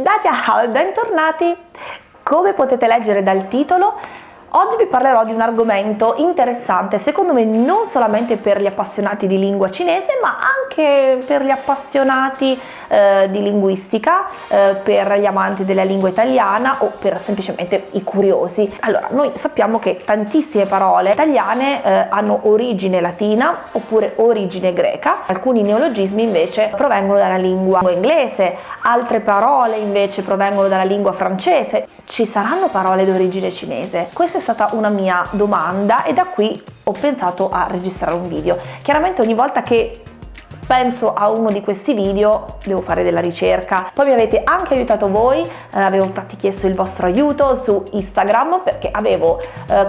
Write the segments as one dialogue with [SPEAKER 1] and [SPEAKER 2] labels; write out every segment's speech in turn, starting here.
[SPEAKER 1] Ciao e bentornati! Come potete leggere dal titolo, oggi vi parlerò di un argomento interessante, secondo me non solamente per gli appassionati di lingua cinese, ma anche per gli appassionati di linguistica, per gli amanti della lingua italiana o per semplicemente i curiosi. Allora, noi sappiamo che tantissime parole italiane hanno origine latina oppure origine greca, alcuni neologismi invece provengono dalla lingua inglese, altre parole invece provengono dalla lingua francese. Ci saranno parole di origine cinese? Questa è stata una mia domanda e da qui ho pensato a registrare un video. Chiaramente ogni volta che penso a uno di questi video devo fare della ricerca. Poi mi avete anche aiutato voi, avevo infatti chiesto il vostro aiuto su Instagram perché avevo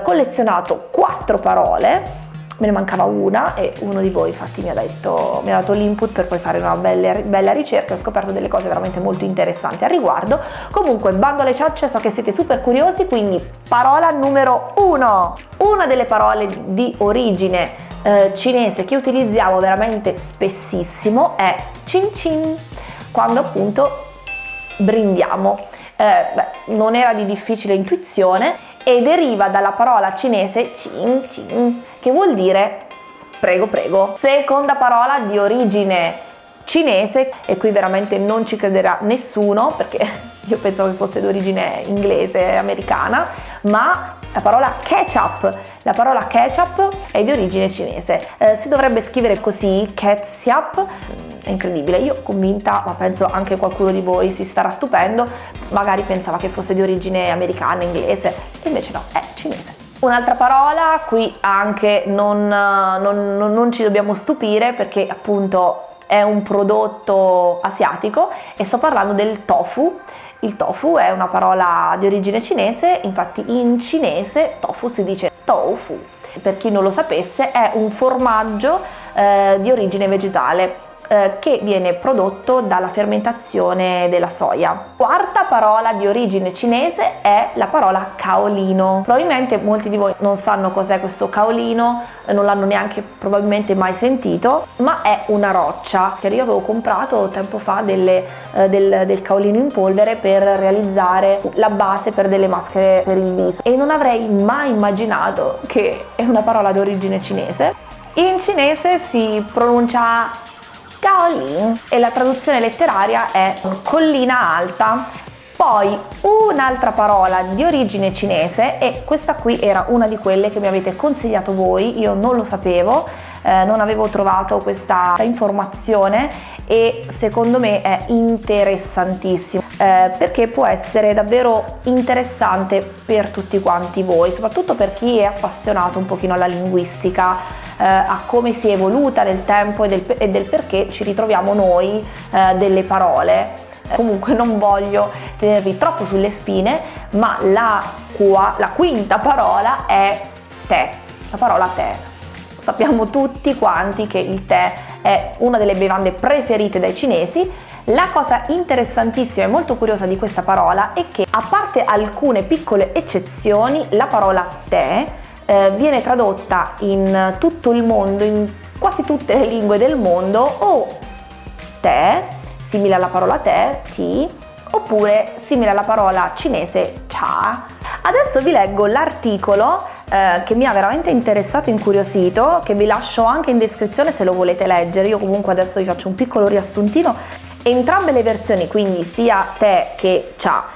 [SPEAKER 1] collezionato 4 parole, me ne mancava una e uno di voi infatti mi ha dato l'input per poi fare una bella ricerca e ho scoperto delle cose veramente molto interessanti al riguardo. Comunque, bando alle ciance, so che siete super curiosi, quindi parola numero 1. Una delle parole di origine cinese che utilizziamo veramente spessissimo è cin cin, quando appunto brindiamo. Non era di difficile intuizione e deriva dalla parola cinese cin cin, che vuol dire prego prego. Seconda parola di origine cinese, e qui veramente non ci crederà nessuno perché io pensavo che fosse di origine inglese e americana, ma la parola ketchup. La parola ketchup è di origine cinese, si dovrebbe scrivere così, ketchup. È incredibile, io convinta, ma penso anche qualcuno di voi si starà stupendo, magari pensava che fosse di origine americana, inglese, e invece no, è cinese. Un'altra parola, qui anche non ci dobbiamo stupire perché appunto è un prodotto asiatico e sto parlando del tofu. Il tofu è una parola di origine cinese, infatti in cinese tofu si dice tofu. Per chi non lo sapesse, è un formaggio di origine vegetale che viene prodotto dalla fermentazione della soia. Quarta parola di origine cinese è la parola kaolino. Probabilmente molti di voi non sanno cos'è questo kaolino, non l'hanno neanche probabilmente mai sentito, ma è una roccia che io avevo comprato tempo fa del kaolino in polvere per realizzare la base per delle maschere per il viso e non avrei mai immaginato che è una parola di origine cinese. In cinese si pronuncia Kaolin e la traduzione letteraria è collina alta. Poi un'altra parola di origine cinese, e questa qui era una di quelle che mi avete consigliato voi, io non lo sapevo, non avevo trovato questa informazione e secondo me è interessantissimo perché può essere davvero interessante per tutti quanti voi, soprattutto per chi è appassionato un pochino alla linguistica, a come si è evoluta nel tempo e del perché ci ritroviamo noi delle parole. Comunque non voglio tenervi troppo sulle spine, ma la quinta parola è tè, la parola tè. Sappiamo tutti quanti che il tè è una delle bevande preferite dai cinesi. La cosa interessantissima e molto curiosa di questa parola è che, a parte alcune piccole eccezioni, la parola tè viene tradotta in tutto il mondo, in quasi tutte le lingue del mondo, o tè, simile alla parola tè, tea, oppure simile alla parola cinese cha. Adesso vi leggo l'articolo che mi ha veramente interessato e incuriosito, che vi lascio anche in descrizione se lo volete leggere. Io comunque adesso vi faccio un piccolo riassuntino. Entrambe le versioni, quindi sia tè che cha,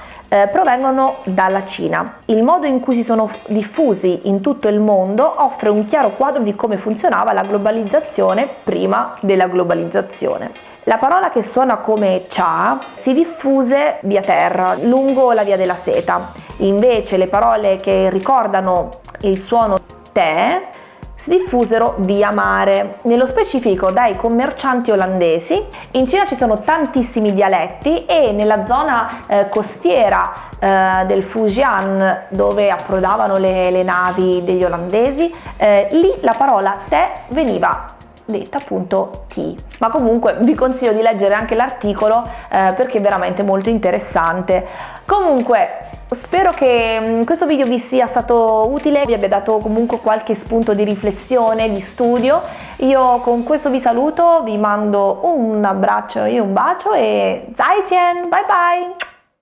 [SPEAKER 1] provengono dalla Cina. Il modo in cui si sono diffusi in tutto il mondo offre un chiaro quadro di come funzionava la globalizzazione prima della globalizzazione. La parola che suona come cha si diffuse via terra, lungo la via della seta. Invece le parole che ricordano il suono tè si diffusero via mare, nello specifico dai commercianti olandesi. In Cina ci sono tantissimi dialetti e nella zona costiera del Fujian, dove approdavano le navi degli olandesi, lì la parola tè veniva detta appunto tea. Ma comunque vi consiglio di leggere anche l'articolo perché è veramente molto interessante. Comunque spero che questo video vi sia stato utile, vi abbia dato comunque qualche spunto di riflessione, di studio. Io con questo vi saluto, vi mando un abbraccio e un bacio e zaijian, bye bye!